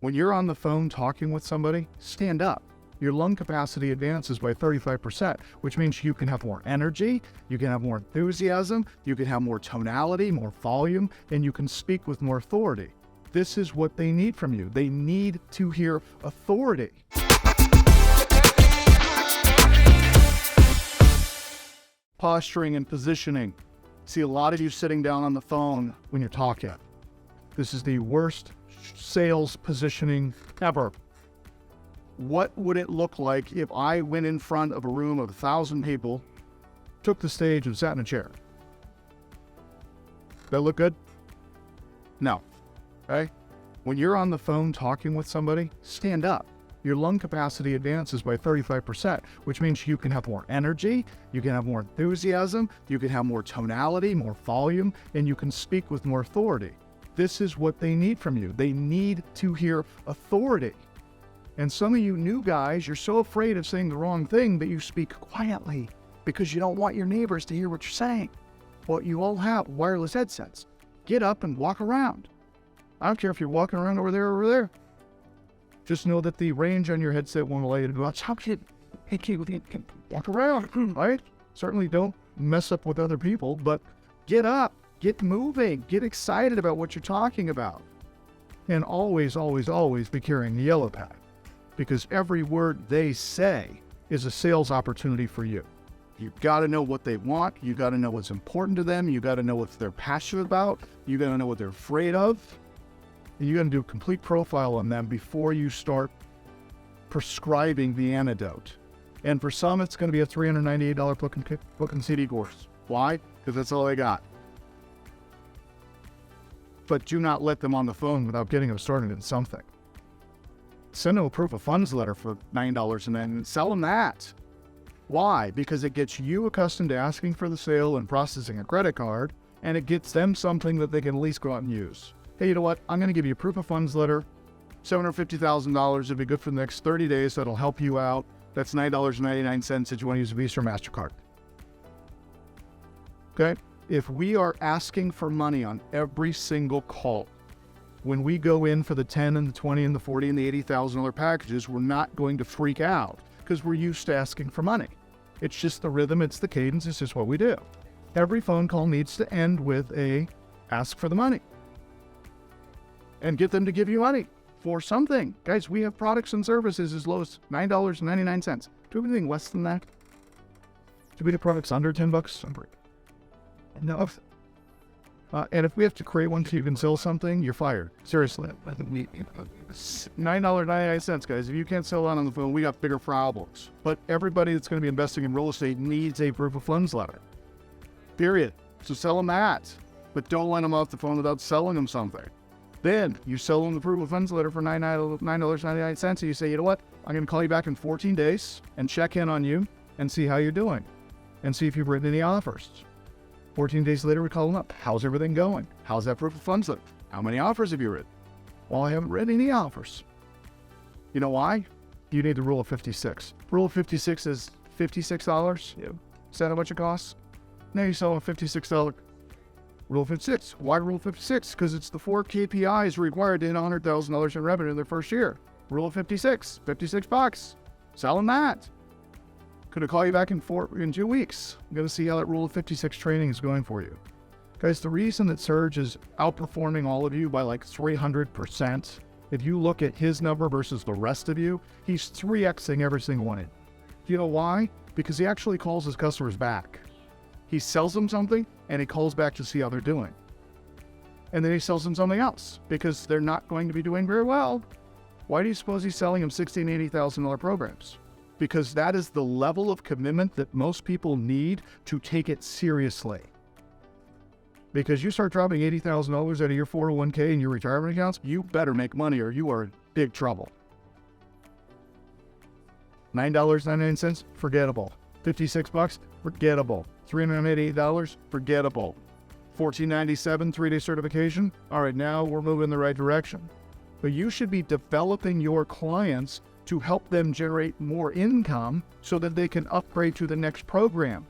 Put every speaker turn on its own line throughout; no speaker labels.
When you're on the phone talking with somebody, stand up. Your lung capacity advances by 35%, which means you can have more energy, you can have more enthusiasm, you can have more tonality, more volume, and you can speak with more authority. This is what they need from you. They need to hear authority. Posturing and positioning. See a lot of you sitting down on the phone when you're talking. This is the worst sales positioning ever. What would it look like if I went in front of a room of 1,000 people, took the stage and sat in a chair? That look good? No. Okay? When you're on the phone talking with somebody, stand up. Your lung capacity advances by 35%, which means you can have more energy, you can have more enthusiasm, you can have more tonality, more volume, and you can speak with more authority. This is what they need from you. They need to hear authority. And some of you new guys, you're so afraid of saying the wrong thing that you speak quietly because you don't want your neighbors to hear what you're saying. Well, you all have wireless headsets. Get up and walk around. I don't care if you're walking around over there. Just know that the range on your headset won't allow you to go out. Walk around, right? Certainly don't mess up with other people, but get up, get moving, get excited about what you're talking about. And always, always, always be carrying the yellow pad, because every word they say is a sales opportunity for you. You've got to know what they want. You got to know what's important to them. You got to know what they're passionate about. You got to know what they're afraid of. You got to do a complete profile on them before you start prescribing the antidote. And for some, it's going to be a $398 book and CD course. Why? Because that's all they got. But do not let them on the phone without getting them started in something. Send them a proof of funds letter for $9 and then sell them that. Why? Because it gets you accustomed to asking for the sale and processing a credit card, and it gets them something that they can at least go out and use. Hey, you know what? I'm going to give you a proof of funds letter, $750,000. It'll be good for the next 30 days. That'll help you out. That's $9.99 if you want to use a Visa or MasterCard. Okay? If we are asking for money on every single call, when we go in for the 10 and the 20 and the 40 and the $80,000 packages, we're not going to freak out because we're used to asking for money. It's just the rhythm, it's the cadence, it's just what we do. Every phone call needs to end with a ask for the money and get them to give you money for something. Guys, we have products and services as low as $9.99. Do we have anything less than that? Do we have products under $10? No. And if we have to create one so you can sell something, you're fired. Seriously. $9.99, guys. If you can't sell that on the phone, we got bigger problems. But everybody that's going to be investing in real estate needs a proof of funds letter. Period. So sell them that. But don't let them off the phone without selling them something. Then you sell them the proof of funds letter for $9.99, and you say, you know what? I'm going to call you back in 14 days and check in on you and see how you're doing and see if you've written any offers. 14 days later, we call them up. How's everything going? How's that proof of funds look? How many offers have you written? Well, I haven't written any offers. You know why? You need the rule of 56. Rule of 56 is $56. Yeah. Is that how much it costs? Now you sell a $56 Rule 56. Why Rule 56? Because it's the 4 KPIs required to hit $100,000 in revenue in their first year. Rule 56. $56. Sell them that. Could I call you back in 2 weeks? I'm going to see how that Rule of 56 training is going for you. Guys, the reason that Serge is outperforming all of you by like 300%, if you look at his number versus the rest of you, he's 3xing every single one. Do you know why? Because he actually calls his customers back. He sells them something, and he calls back to see how they're doing. And then he sells them something else, because they're not going to be doing very well. Why do you suppose he's selling them $60,000 and $80,000 programs? Because that is the level of commitment that most people need to take it seriously. Because you start dropping $80,000 out of your 401k and your retirement accounts, you better make money or you are in big trouble. $9.99, forgettable. $56, forgettable. $388, forgettable. $14.97, 3-day certification. All right, now we're moving in the right direction. But you should be developing your clients to help them generate more income so that they can upgrade to the next program.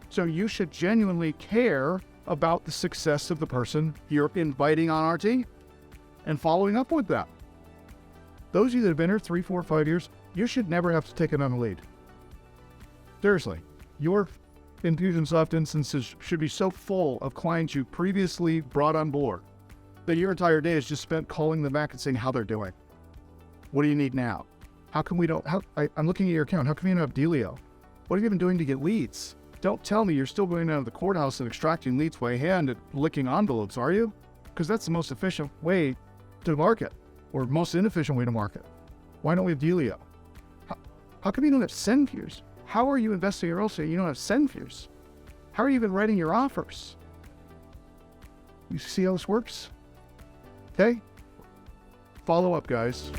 So you should genuinely care about the success of the person you're inviting on our team and following up with them. Those of you that have been here 3, 4, 5 years, you should never have to take another lead. Seriously, your Infusionsoft instances should be so full of clients you previously brought on board that your entire day is just spent calling them back and saying how they're doing. What do you need now? How come we don't, I'm looking at your account. How come you don't have Delio? What have you been doing to get leads? Don't tell me you're still going down to the courthouse and extracting leads by hand and licking envelopes, are you? Because that's the most efficient way to market, or most inefficient way to market. Why don't we have Delio? How come you don't have send views? How are you investing in real estate? You don't have send views. How are you even writing your offers? You see how this works? Okay? Follow up, guys.